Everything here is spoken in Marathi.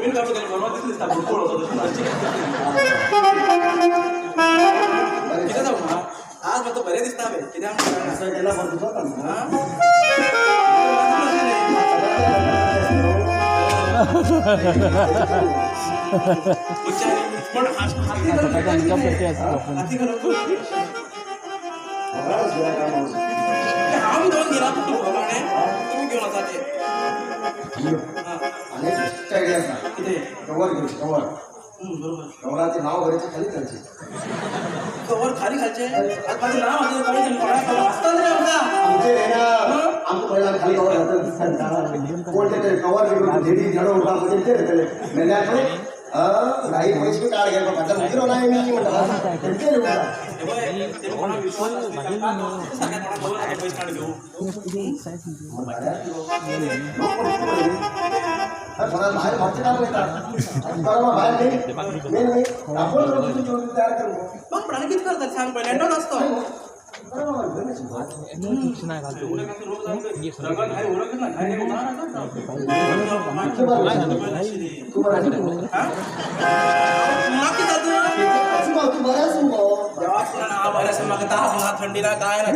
नवीन काढतो त्याला परवा दिसली दिसता भरपूर होता किती जाऊ ना आज मग बरे दिसता बे किती असं त्याला बघतो आम्ही दोन गेला तुम्ही घेऊन आता ते कवर घेऊ कवर कवराचे नाव घराचे खाली खालचे कवर खाली खालचे आज माझं नाव आहे कवर असतं रे आमचा आमचे आमचं पहिला खाली कवर राहतं कोणते कवर घेऊन झेडी झाडं उठा म्हणजे ते मेल्याकडे नाही पैसे काढ घ्या माझा मित्र नाही मी बाहेर भाषे काम येतात बाहेर नाही तयार करू मग प्राणी किती करतात सांग पहिल्यांदा असतो थंडीला काय ना